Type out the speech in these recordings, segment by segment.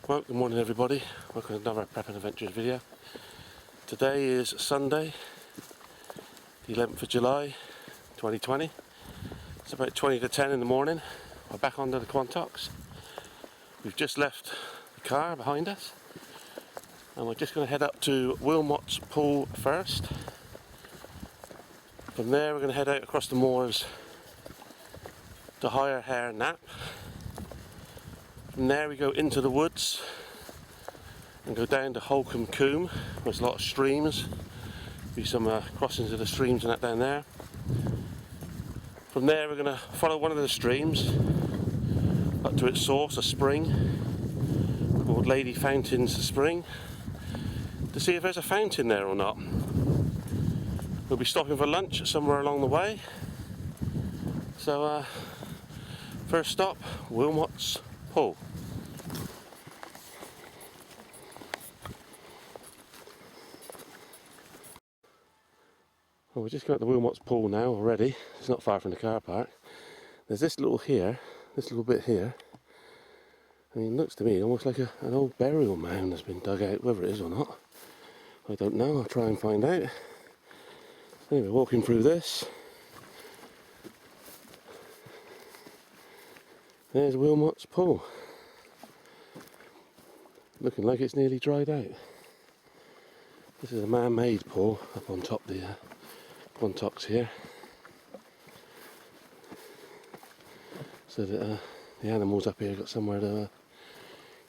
Well, good morning everybody, welcome to another Prep and Adventures video. Today is Sunday, the 11th of July 2020. It's about 20 to 10 in the morning. We're back onto the Quantocks. We've just left the car behind us and we're just going to head up to Wilmot's Pool first. From there we're going to head out across the moors to Higher Hare Nap. From there we go into the woods and go down to Holcombe Combe. There's a lot of streams, be some crossings of the streams and that down there. From there we're going to follow one of the streams up to its source, a spring called Lady Fountain's Spring, to see if there's a fountain there or not. We'll be stopping for lunch somewhere along the way. So first stop, Wilmot's Pool. Well, we're just got to Wilmot's Pool now already. It's not far from the car park. There's this little bit here. I mean, it looks to me almost like an old burial mound that's been dug out, whether it is or not. I don't know, I'll try and find out. Anyway, walking through this. There's Wilmot's Pool. Looking like it's nearly dried out. This is a man-made pool up on top the Quantocks here, so that the animals up here got somewhere to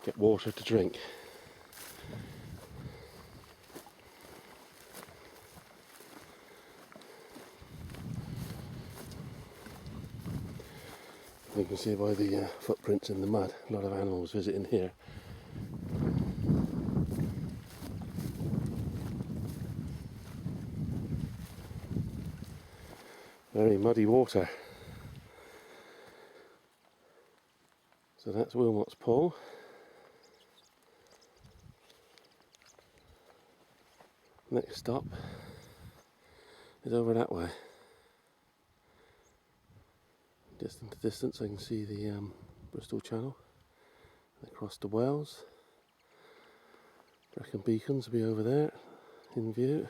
get water to drink. You can see by the footprints in the mud, a lot of animals visiting here. Very muddy water. So that's Wilmot's Pool. Next stop is over that way. Distant to distance I can see the Bristol Channel. Across the Wells. Brecon Beacons will be over there in view.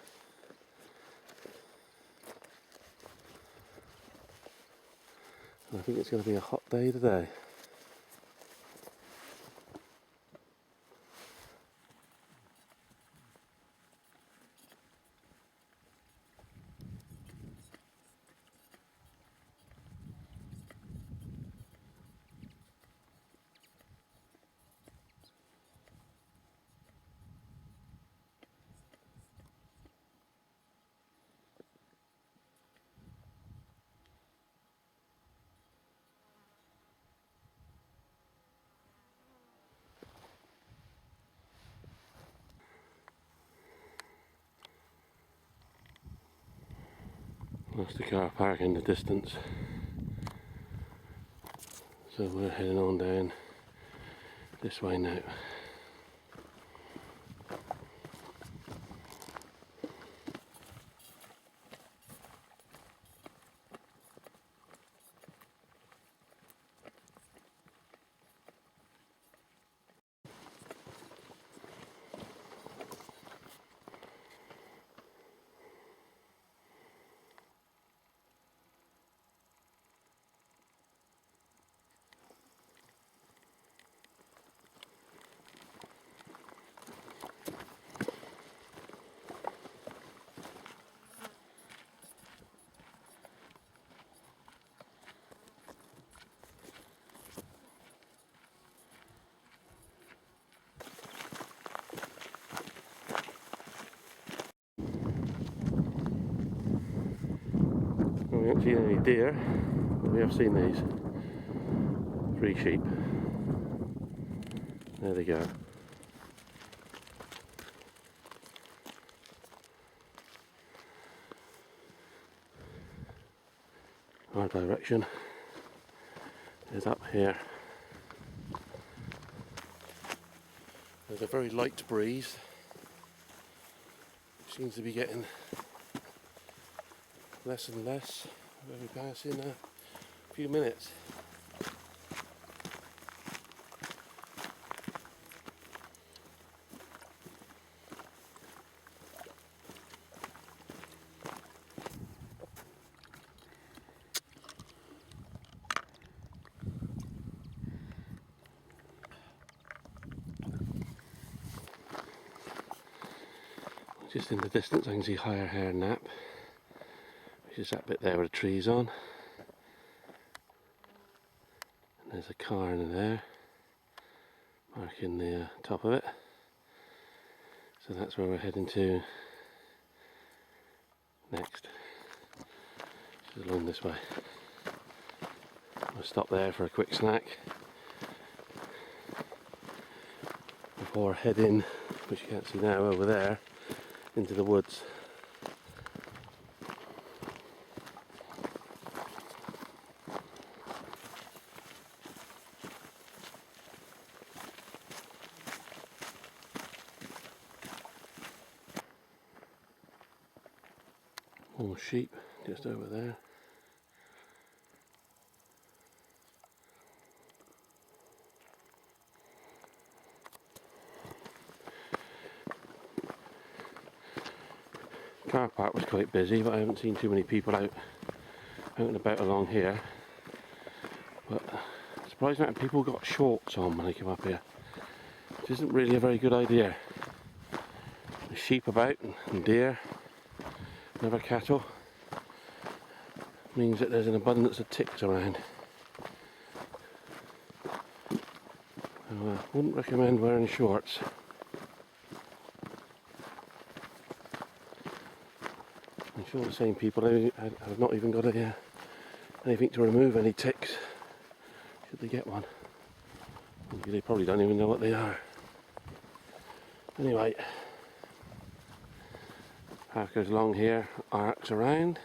I think it's going to be a hot day today. That's the car park in the distance. So we're heading on down this way now. We haven't seen any deer, but we have seen these 3 sheep. There they go. Our direction is up here. There's a very light breeze. It seems to be getting less and less every passing a few minutes. Just in the distance I can see Higher Hare Nap, which is that bit there with the trees on. And there's a cairn in there, marking the top of it. So that's where we're heading to next. Just along this way. We'll stop there for a quick snack before heading, which you can't see now, over there into the woods. More sheep just over there. Car park was quite busy, but I haven't seen too many people out and about along here. But surprised amount of people got shorts on when they come up here, which isn't really a very good idea. There's sheep about and deer and other cattle. Means that there's an abundance of ticks around. So I wouldn't recommend wearing shorts. I'm sure the same people have not even got anything to remove any ticks, should they get one. Maybe they probably don't even know what they are. Anyway, path goes along here, arcs around,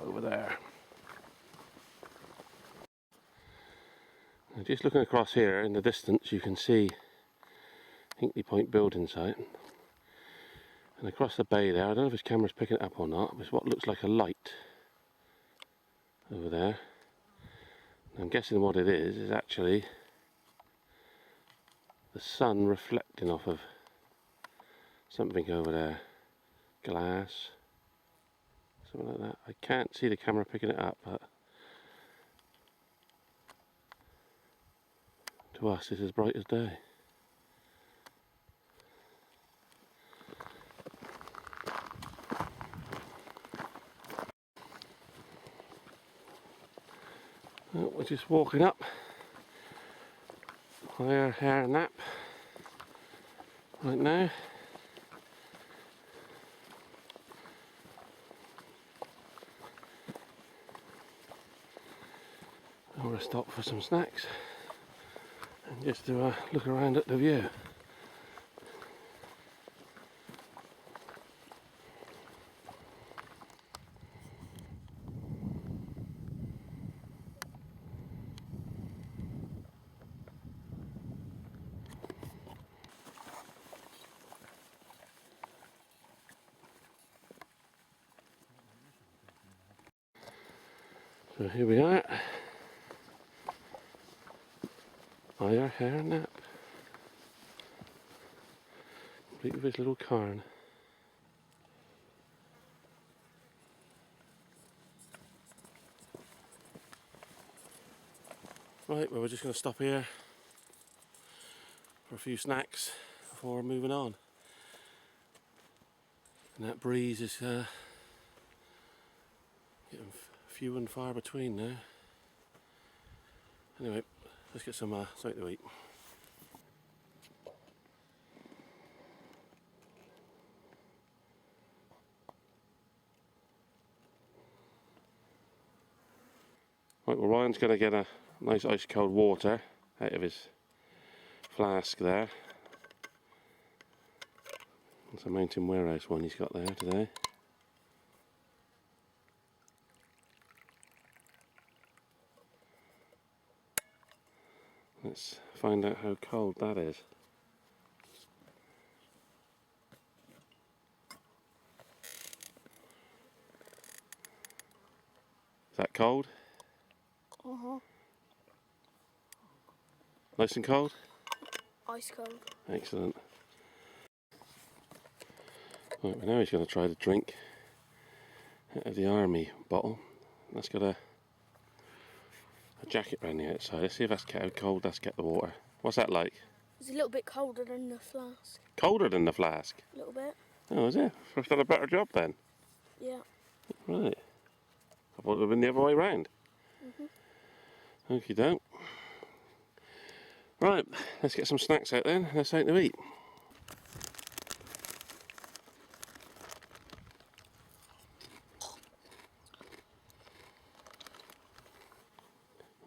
over there. Now just looking across here in the distance you can see Hinkley Point building site. And across the bay there, I don't know if this camera's picking it up or not, but it's what looks like a light over there. And I'm guessing what it is actually the sun reflecting off of something over there. Glass, something like that. I can't see the camera picking it up, but to us it's as bright as day. Well, we're just walking up Higher Hare Nap right now. And we're going to stop for some snacks and just to look around at the view. So here we are, Higher Hare Nap, complete with this little cairn. Right, well we're just going to stop here for a few snacks before moving on. And that breeze is getting few and far between now. Anyway, let's get some something to eat. Right, well Ryan's going to get a nice ice cold water out of his flask there. It's a Mountain Warehouse one he's got there today. Let's find out how cold that is. Is that cold? Uh-huh. Nice and cold? Ice cold. Excellent. Right, well now he's going to try to drink out of the army bottle. That's got a jacket around the outside. Let's see if that's how cold that's kept the water. What's that like? It's a little bit colder than the flask. Colder than the flask? A little bit. Oh, is it? I've done a better job then. Yeah. Right. I thought it would have been the other way round. Okie doke. Right, let's get some snacks out then. Let's out to eat.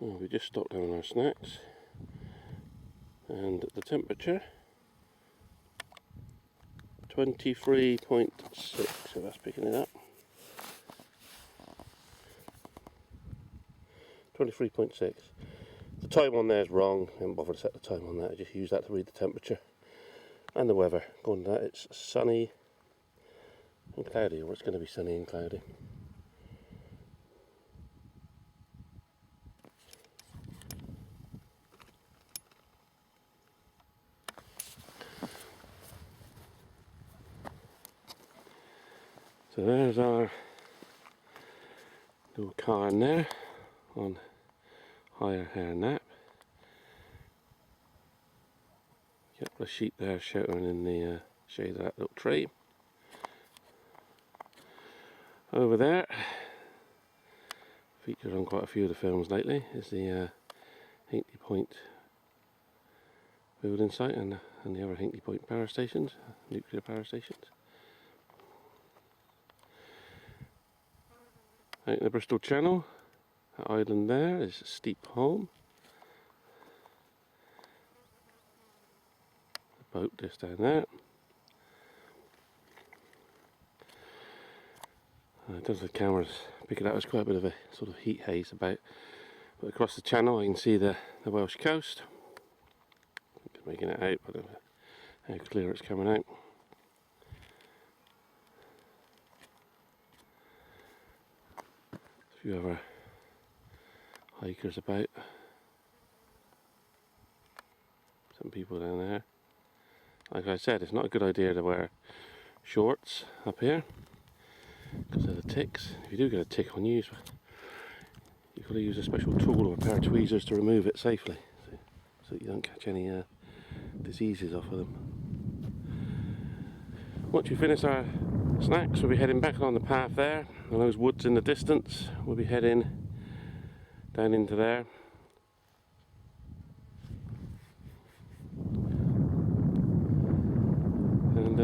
Well, we just stocked down our snacks, and the temperature 23.6, so that's picking it up. 23.6. The time on there is wrong. I haven't bothered to set the time on that. I just use that to read the temperature and the weather. Going to that, it's sunny and cloudy, or it's going to be sunny and cloudy. So there's our little car in there on higher hair nap. A couple of sheep there sheltering in the shade of that little tree. Over there, featured on quite a few of the films lately, is the Hinkley Point building site and the other Hinkley Point power stations, nuclear power stations. Out in the Bristol Channel, that island there is Steep Holm. The boat just down there. In terms of the cameras, picking out, there's quite a bit of a sort of heat haze about. But across the channel I can see the Welsh coast. Making it out, but I don't know how clear it's coming out. A few other hikers about. Some people down there. Like I said, it's not a good idea to wear shorts up here because of the ticks. If you do get a tick on you, you've got to use a special tool or a pair of tweezers to remove it safely, so you don't catch any diseases off of them. Once we finish our snacks, we'll be heading back on the path there, and those woods in the distance, we'll be heading down into there. And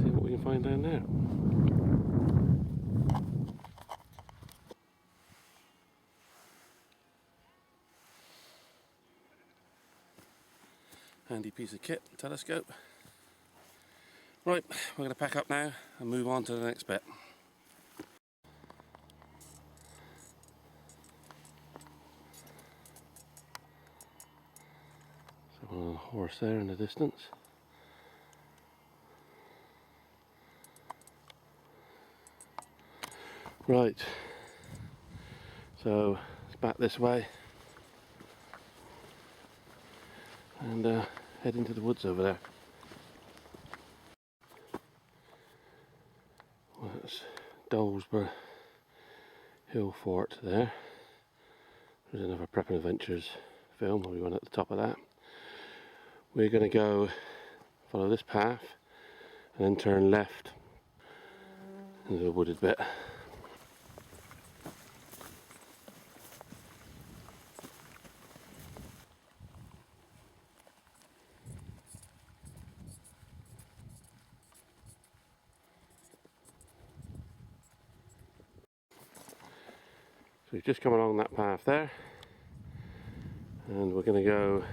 see what we can find down there. Handy piece of kit, telescope. Right, we're going to pack up now and move on to the next bit. So a horse there in the distance. Right, so it's back this way and head into the woods over there. Well, that's Dolesborough Hill Fort there. There's another Prepping Adventures film where we went at the top of that. We're going to go follow this path and then turn left into the wooded bit. So we've just come along that path there, and we're going to go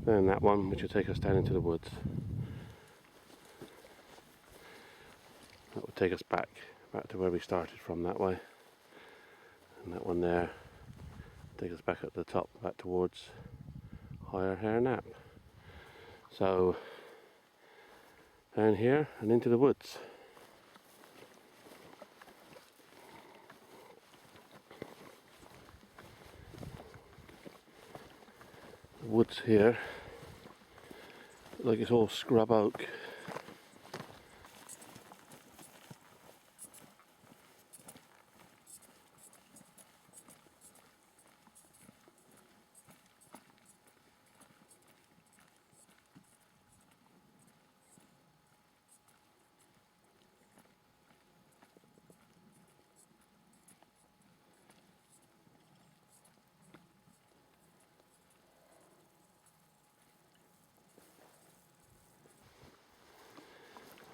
down that one, which will take us down into the woods. That will take us back to where we started from that way, and that one there take us back at the top, back towards Higher Hare Nap. So down here and into the woods. The woods here, like it's all scrub oak.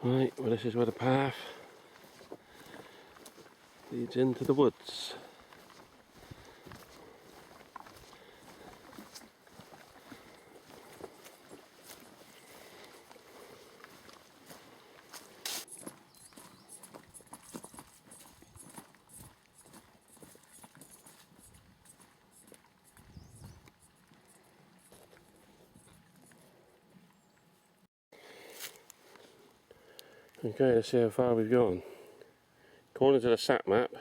Right, well this is where the path leads into the woods. Okay, let's see how far we've gone. According to the sat map,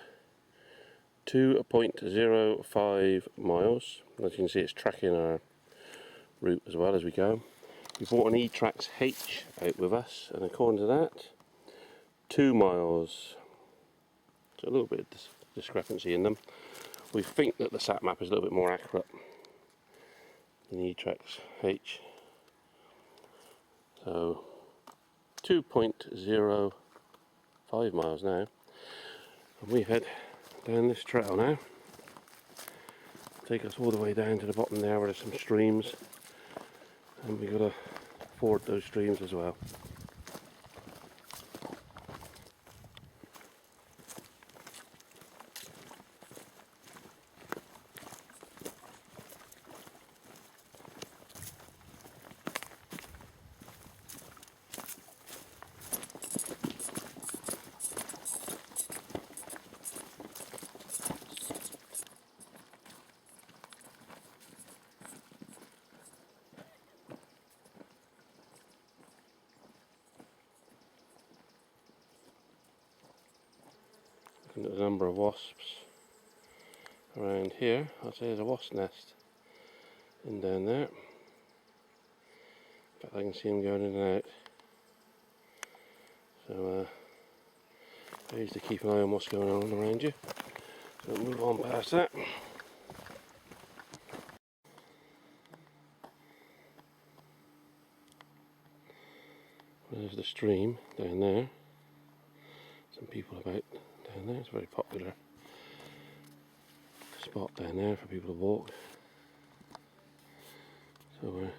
2.05 miles. As you can see, it's tracking our route as well as we go. We brought an E-Trax H out with us, and according to that, 2 miles. So a little bit of discrepancy in them. We think that the sat map is a little bit more accurate than the E-Trax H. So 2.05 miles now, and we head down this trail now. Take us all the way down to the bottom there where there's some streams, and we've got to ford those streams as well. Looking at the number of wasps around here, I'd say there's a wasp nest in down there. In fact, I can see them going in and out. So ways to keep an eye on what's going on around you. So we'll move on past that. There's the stream down there. Some people about down there. It's a very popular spot down there for people to walk. So we're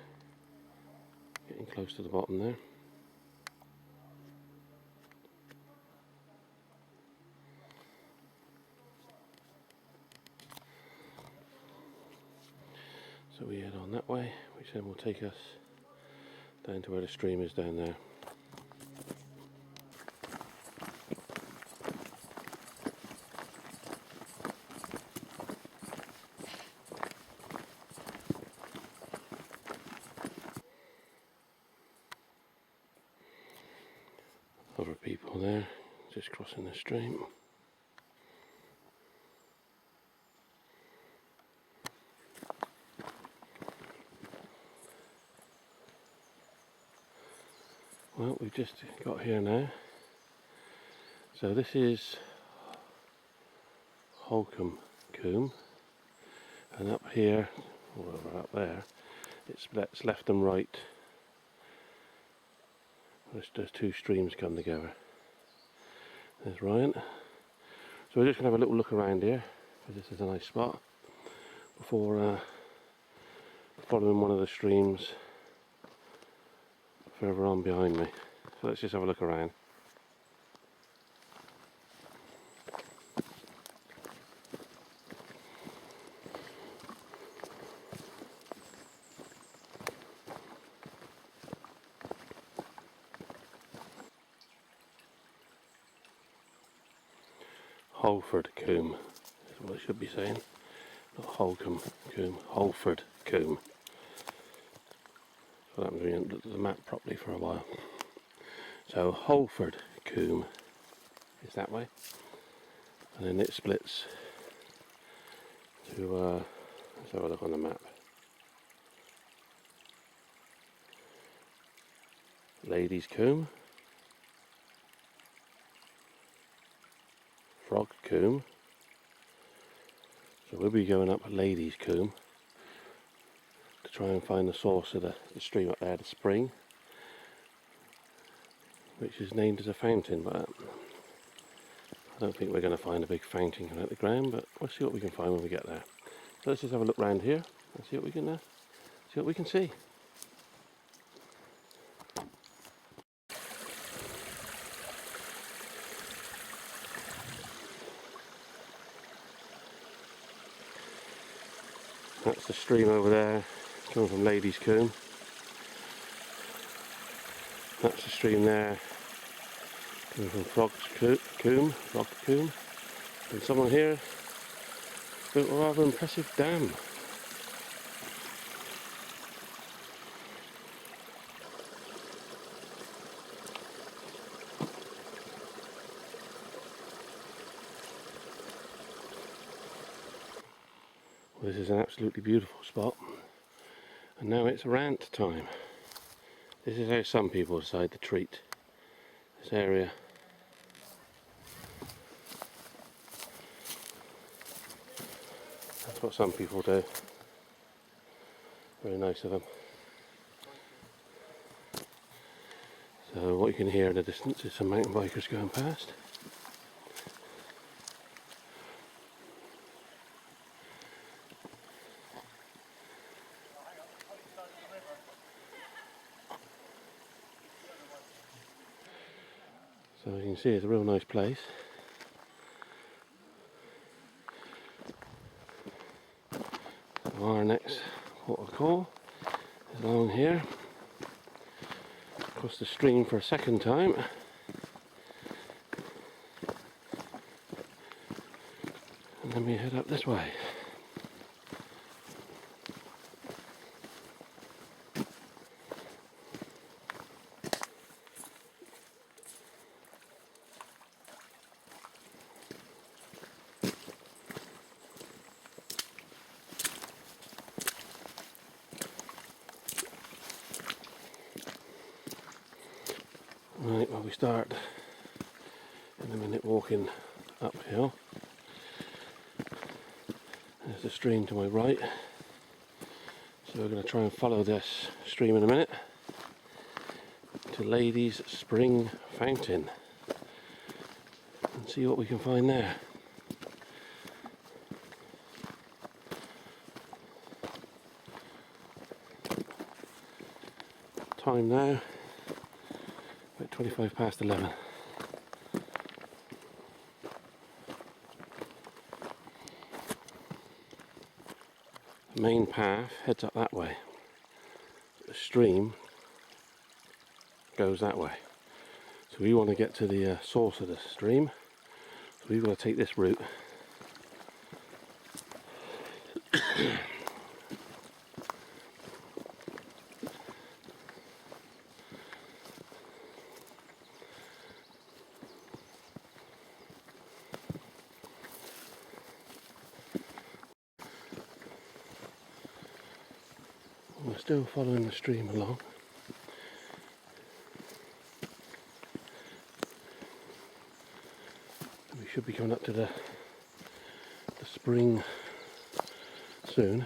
getting close to the bottom there. So we head on that way, which then will take us down to where the stream is down there. Other people there, just crossing the stream. Well, we've just got here now. So this is Holcombe Coombe, and up here, or over up there, it splits left and right. There's two streams come together. There's Ryan. So we're just going to have a little look around here, because this is a nice spot, before following one of the streams further on behind me. So let's just have a look around. Holford Coombe is what I should be saying. Not Holcombe Coombe, Holford Coombe. So that means we haven't looked at the map properly for a while. So Holford Coombe is that way, and then it splits to, let's have a look on the map. Ladies Coombe, Frog Coombe. So we'll be going up Ladies Coombe to try and find the source of the stream up there, the spring, which is named as a fountain, but I don't think we're going to find a big fountain coming out the ground, but we'll see what we can find when we get there. So let's just have a look round here and see what we can see. That's the stream over there, coming from Ladies Combe. That's the stream there, coming from Frog Combe. And someone here built a rather impressive dam. Well, this is an absolutely beautiful spot, and now it's rant time. This is how some people decide to treat this area. That's what some people do. Very nice of them. So what you can hear in the distance is some mountain bikers going past. So you can see it's a real nice place. So our next port of call is along here, across the stream for a second time. And then we head up this way. Right, well we start in a minute walking uphill. There's the stream to my right. So we're going to try and follow this stream in a minute to Ladies Spring Fountain and see what we can find there. Time now, about 25 past 11. The main path heads up that way. The stream goes that way. So we want to get to the source of the stream. So we've got to take this route. We're still following the stream along. We should be coming up to the spring soon.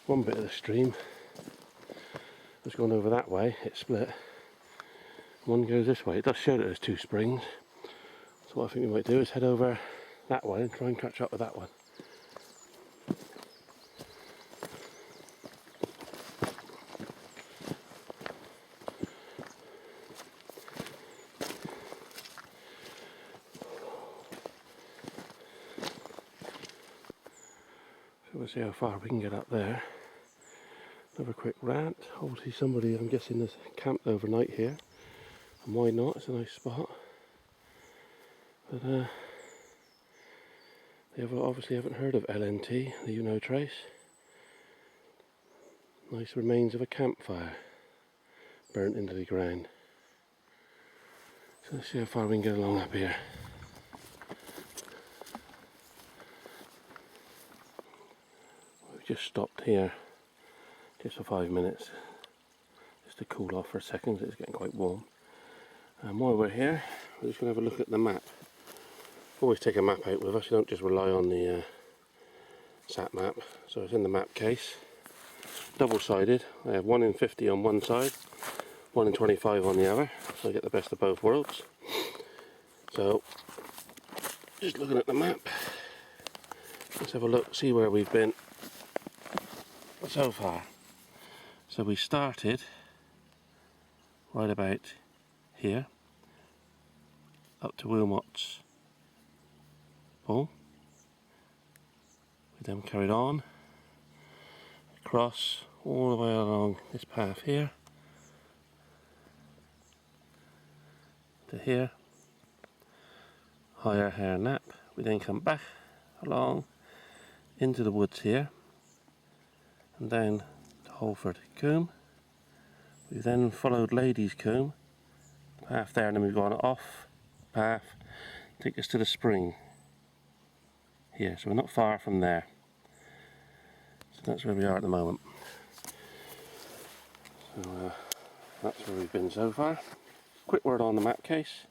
One bit of the stream has gone over that way, it's split. One goes this way. It does show that there's two springs. So what I think we might do is head over that way and try and catch up with that one. So we'll see how far we can get up there. Another quick rant. Obviously somebody, I'm guessing, has camped overnight here. And why not? It's a nice spot. But they obviously haven't heard of LNT, the No Trace. Nice remains of a campfire burnt into the ground. So let's see how far we can get along up here. We've just stopped here just for 5 minutes, just to cool off for a second. It's getting quite warm. And while we're here, we're just going to have a look at the map. Always take a map out with us, you don't just rely on the sat map. So it's in the map case, double-sided. I have 1 in 50 on one side, 1 in 25 on the other, so I get the best of both worlds. So, just looking at the map, let's have a look, see where we've been so far. So we started right about here, up to Wilmot's Pool. We then carried on across all the way along this path here to here, higher hair nap. We then come back along into the woods here and down to Holford Combe. We then followed Lady's Combe path there, and then we've gone off path, take us to the spring here, so we're not far from there. So that's where we are at the moment. So that's where we've been so far. Quick word on the map case.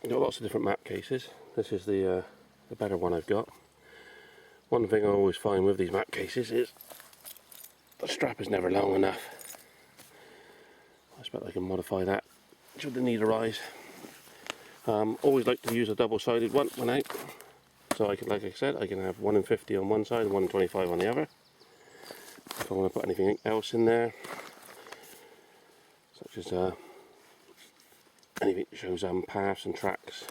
I've got lots of different map cases. This is the better one I've got. One thing I always find with these map cases is the strap is never long enough. I expect I can modify that should the need arise. Always like to use a double-sided one when out, so I can, like I said, I can have 1 in 50 on one side and 1 in 25 on the other. If I want to put anything else in there, such as anything that shows paths and tracks,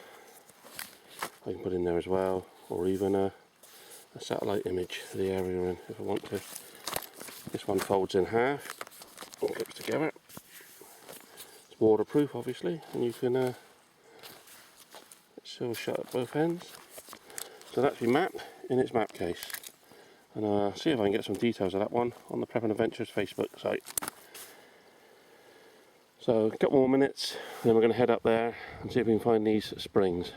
I can put in there as well, or even a satellite image of the area we're in if I want to. This one folds in half and clips together. It's waterproof obviously, and you can it's still shut at both ends. So that's your map in its map case, and see if I can get some details of that one on the Prepping Adventures Facebook site. So a couple more minutes and then we're going to head up there and see if we can find these springs.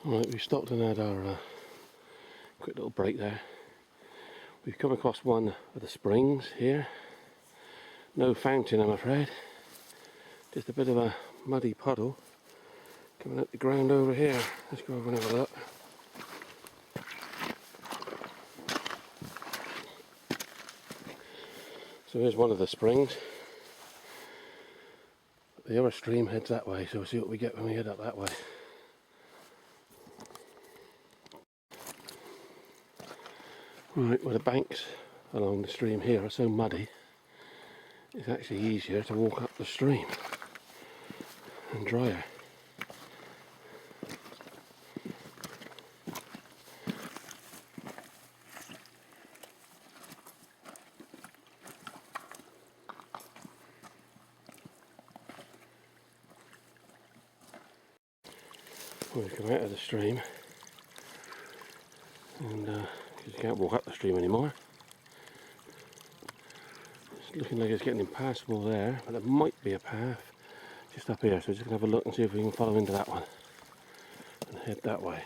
Alright, we've stopped and had our quick little break there. We've come across one of the springs here. No fountain, I'm afraid. Just a bit of a muddy puddle coming up the ground over here. Let's go over and have a look. So here's one of the springs. The other stream heads that way, so we'll see what we get when we head up that way. Right, well, the banks along the stream here are so muddy, it's actually easier to walk up the stream and drier. We've come out of the stream, and because you can't walk up the stream anymore, it's looking like it's getting impassable there, but there might be a path just up here, so we're just going to have a look and see if we can follow into that one and head that way.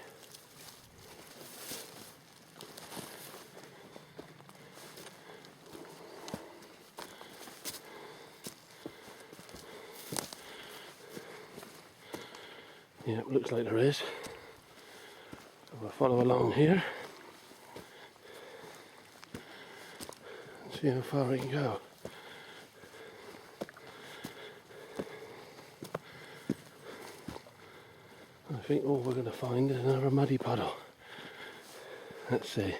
Yeah, it looks like there is. So we'll follow along here and see how far we can go. I think all we're going to find is another muddy puddle. Let's see.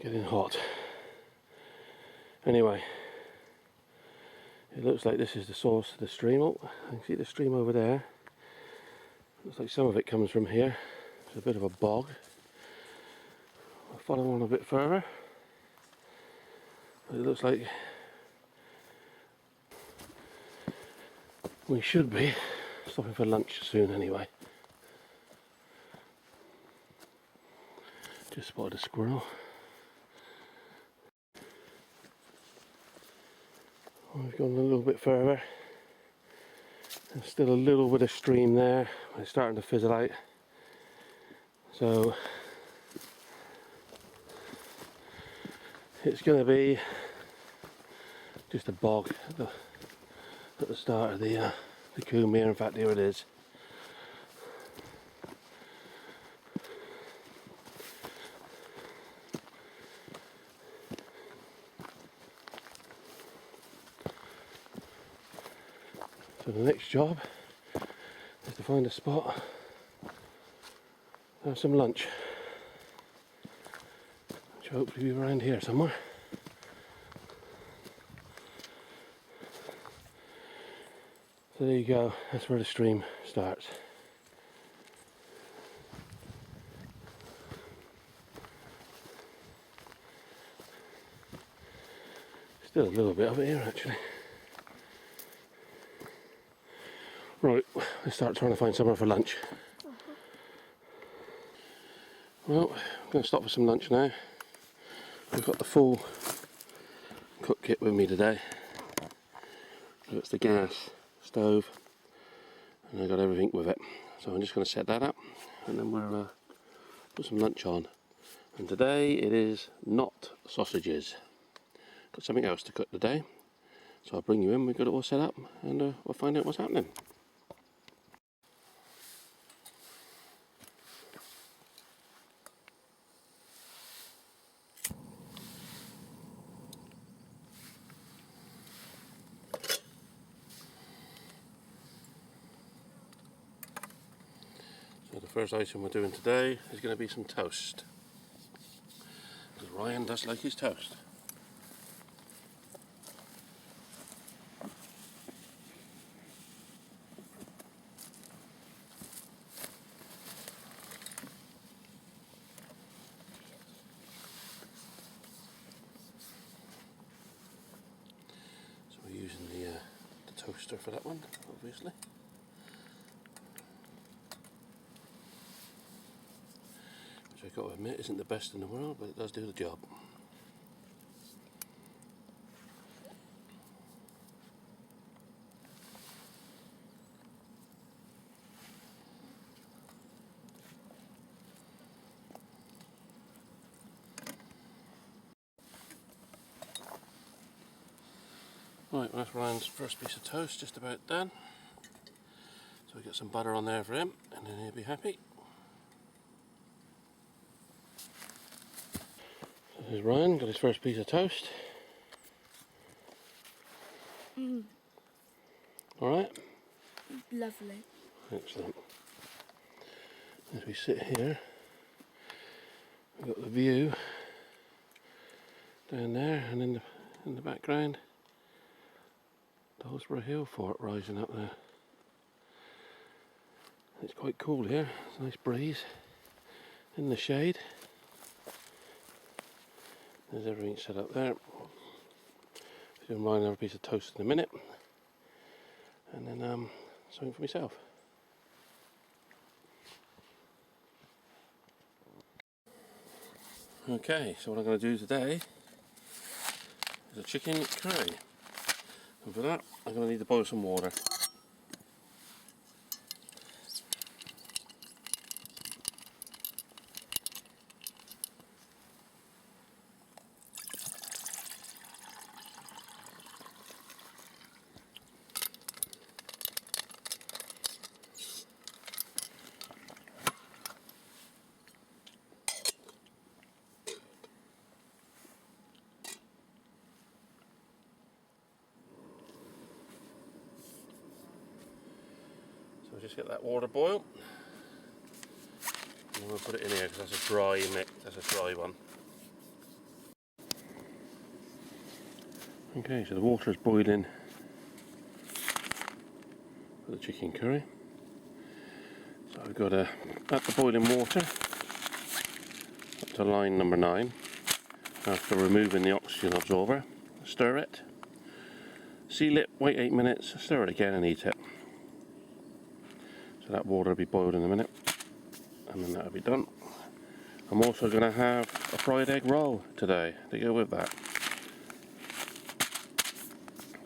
Getting hot. Anyway, it looks like this is the source of the stream. Oh, I can see the stream over there. Looks like some of it comes from here. It's a bit of a bog. I'll follow on a bit further. But it looks like we should be stopping for lunch soon anyway. Just spotted a squirrel. We've gone a little bit further. There's still a little bit of stream there. It's starting to fizzle out. So it's going to be just a bog at the start of the combe here. In fact, here it is. So the next job is to find a spot, have some lunch, which will hopefully be around here somewhere. So there you go, that's where the stream starts. Still a little bit of it here actually. Right, let's start trying to find somewhere for lunch. Well, I'm going to stop for some lunch now. I've got the full cook kit with me today. So it's the gas stove, and I got everything with it. So I'm just going to set that up, and then we'll put some lunch on. And today it is not sausages. Got something else to cook today. So I'll bring you in, we've got it all set up, and we'll find out what's happening. So the first item we're doing today is going to be some toast. Because Ryan does like his toast. So we're using the toaster for that one, obviously. Which I've got to admit isn't the best in the world, but it does do the job. Right, well, that's Ryan's first piece of toast, just about done. So we get some butter on there for him, and then he'll be happy. So there's Ryan, got his first piece of toast. Alright? Lovely. Excellent. As we sit here, we've got the view down there, and in the background, the Hillsborough Hill fort rising up there. It's quite cool here, it's a nice breeze in the shade. There's everything set up there. So I'm Ryan another piece of toast in a minute, and then something for myself. Okay, so what I'm going to do today is a chicken curry, and for that I'm going to need to boil some water. So just get that water boil, and then we'll put it in here because that's a dry mix, that's a dry one. Okay, so the water is boiling for the chicken curry. So I've got to add the boiling water up to line number 9. After removing the oxygen absorber, stir it, seal it, wait 8 minutes, stir it again and eat it. So that water will be boiled in a minute, and then that'll be done. I'm also going to have a fried egg roll today to go with that.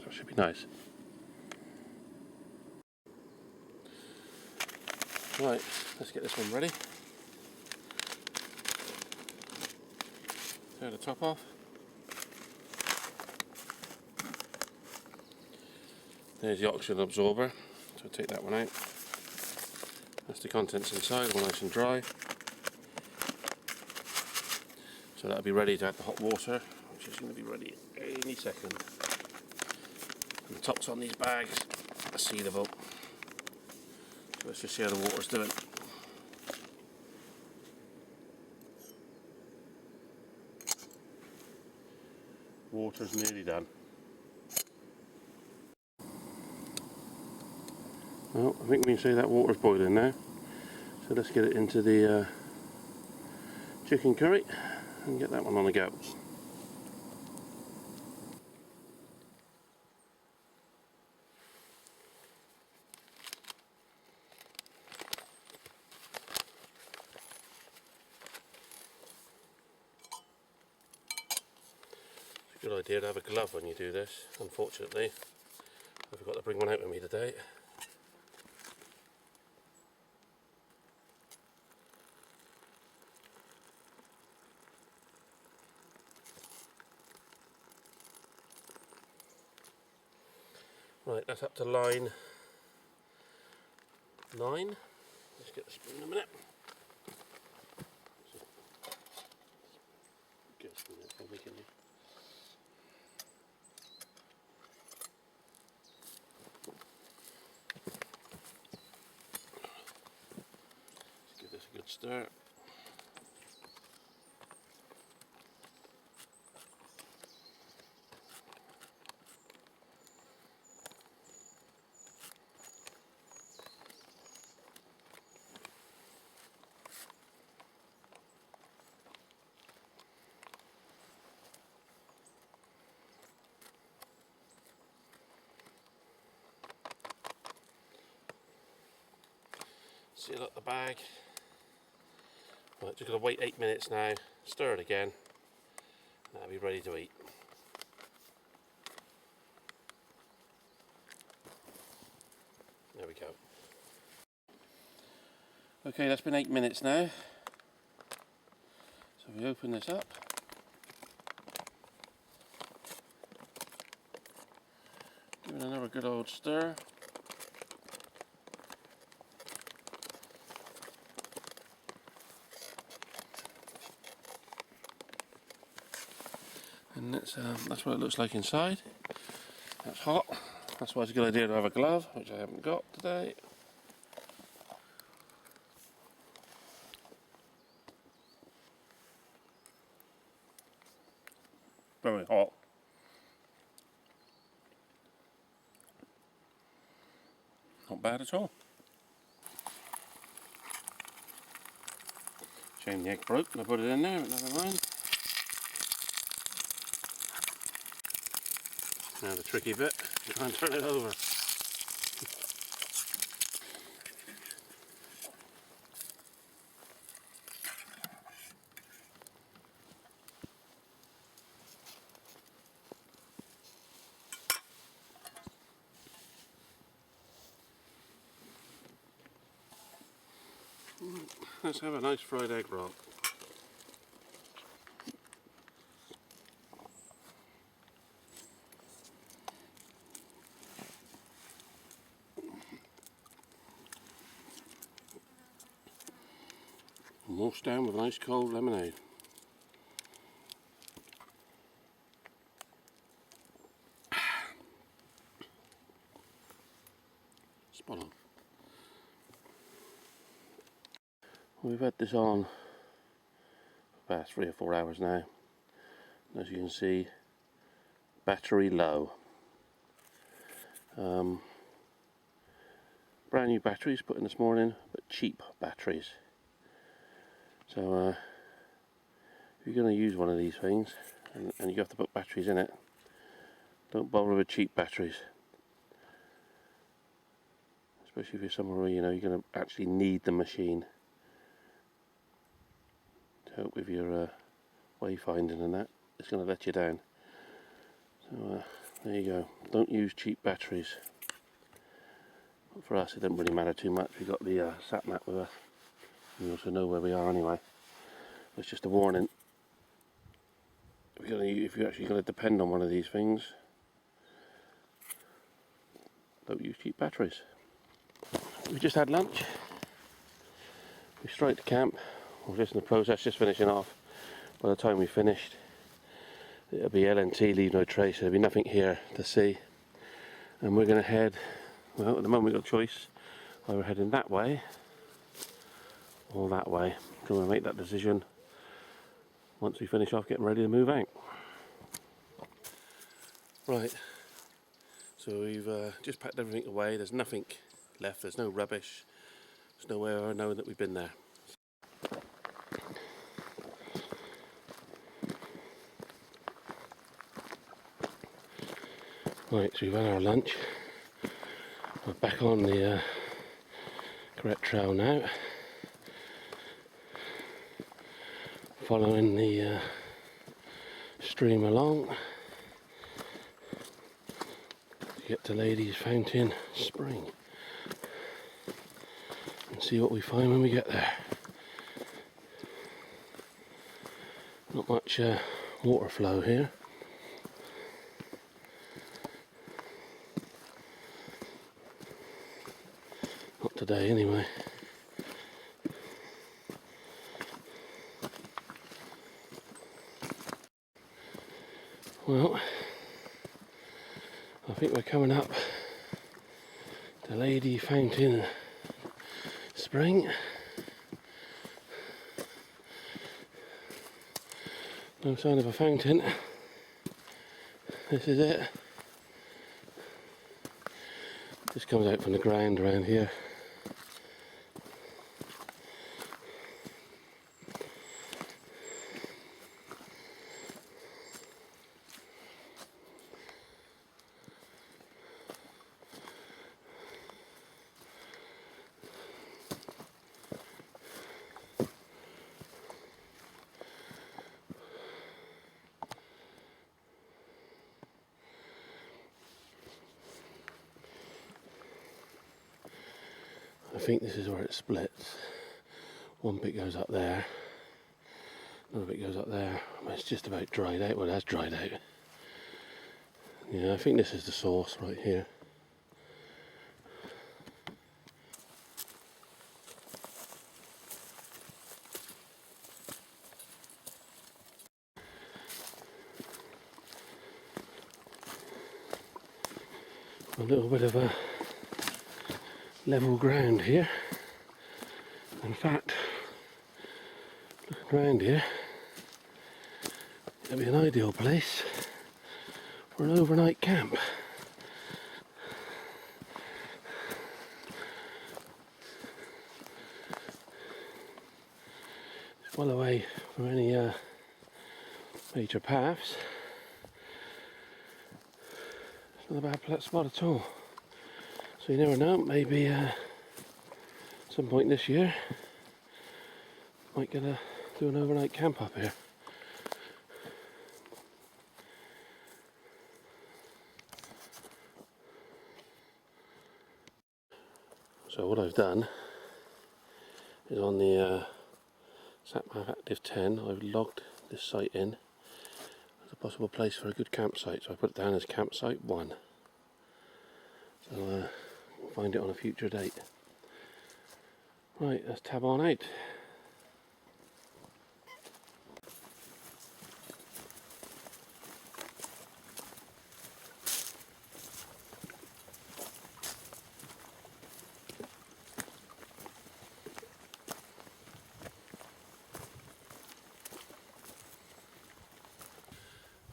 So it should be nice. Right, let's get this one ready. Tear the top off. There's the oxygen absorber, so take that one out. That's the contents inside, all nice and dry. So that'll be ready to add the hot water, which is going to be ready any second. And the tops on these bags are sealable. So let's just see how the water's doing. Water's nearly done. Well, I think we can say that water's boiling now. So let's get it into the chicken curry and get that one on the go. It's a good idea to have a glove when you do this. Unfortunately, I forgot to bring one out with me today. Right, that's up to line 9. Let's get the spoon in a minute. Get a spoon out probably, can you? Let's give this a good stir. Seal up the bag. Right, just got to wait 8 minutes now, stir it again, and that'll be ready to eat. There we go. Okay, that's been 8 minutes now. So we open this up. Give it another good old stir. And that's what it looks like inside. That's hot. That's why it's a good idea to have a glove, which I haven't got today. Very hot. Not bad at all. Shame the egg broke and I put it in there, but never mind. Now the tricky bit, try and turn it over. Let's have a nice fried egg roll. And washed down with a nice cold lemonade. Spot on. We've had this on for about 3 or 4 hours now. And as you can see, battery low. Brand new batteries put in this morning, but cheap batteries. So if you're going to use one of these things and you have to put batteries in it, don't bother with cheap batteries. Especially if you're somewhere where you're going to actually need the machine to help with your wayfinding and that. It's going to let you down. So there you go. Don't use cheap batteries. But for us, it doesn't really matter too much. We've got the sat nav with us. We also know where we are anyway. It's just a warning. If you're actually going to depend on one of these things, don't use cheap batteries. We just had lunch. We straight to camp. We're just in the process, just finishing off. By the time we finished, it'll be LNT, leave no trace. There'll be nothing here to see. And we're going to head, well, at the moment we've got a choice. Either we're heading that way or that way. So we'll make that decision once we finish off getting ready to move out. Right, so we've just packed everything away. There's nothing left. There's no rubbish. There's no way of knowing that we've been there. Right, so we've had our lunch. We're back on the correct trail now. Following the stream along to get to Lady's Fountain Spring and see what we find when we get there. Not much water flow here. Not today anyway. Well, I think we're coming up to Lady Fountain Spring. No sign of a fountain. This is it. Just comes out from the ground around here. I think this is where it splits. One bit goes up there, another bit goes up there. It's just about dried out. Well, that's dried out. Yeah, I think this is the source right here. A little bit of a level ground here. In fact, looking around here, it'd be an ideal place for an overnight camp. It's well away from any major paths. It's not a bad spot at all. So you never know, maybe some point this year might get to do an overnight camp up here. So what I've done is on the SatMav Active 10, I've logged this site in as a possible place for a good campsite, so I put it down as campsite 1. So we'll find it on a future date. Right, let's tab on out.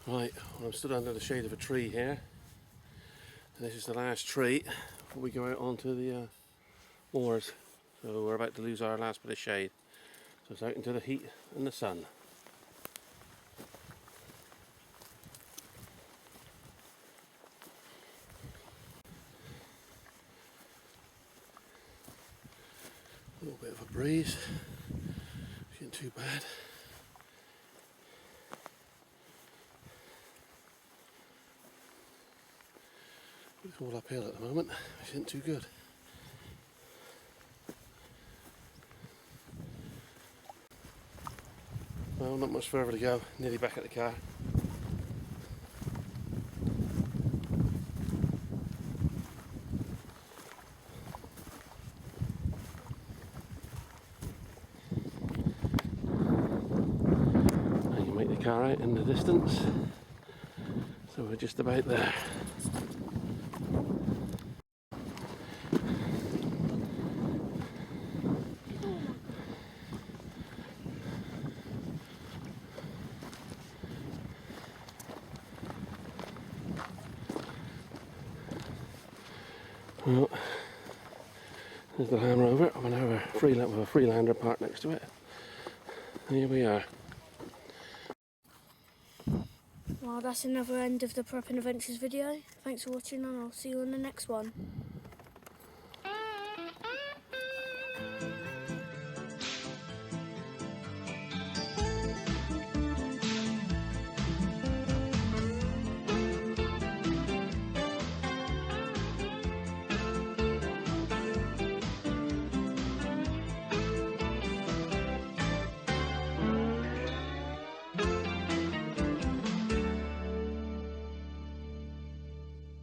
Right, well, I'm stood under the shade of a tree here, and this is the last tree before we go out onto the moors. So we're about to lose our last bit of shade, so it's out into the heat and the sun. A little bit of a breeze, isn't too bad. It's all uphill at the moment, which isn't too good. Well, not much further to go, nearly back at the car. I can make the car out in the distance, so we're just about there. Well, There's the Land Rover with a Freelander parked next to it. And here we are. Well, that's another end of the Prepping Adventures video. Thanks for watching and I'll see you on the next one.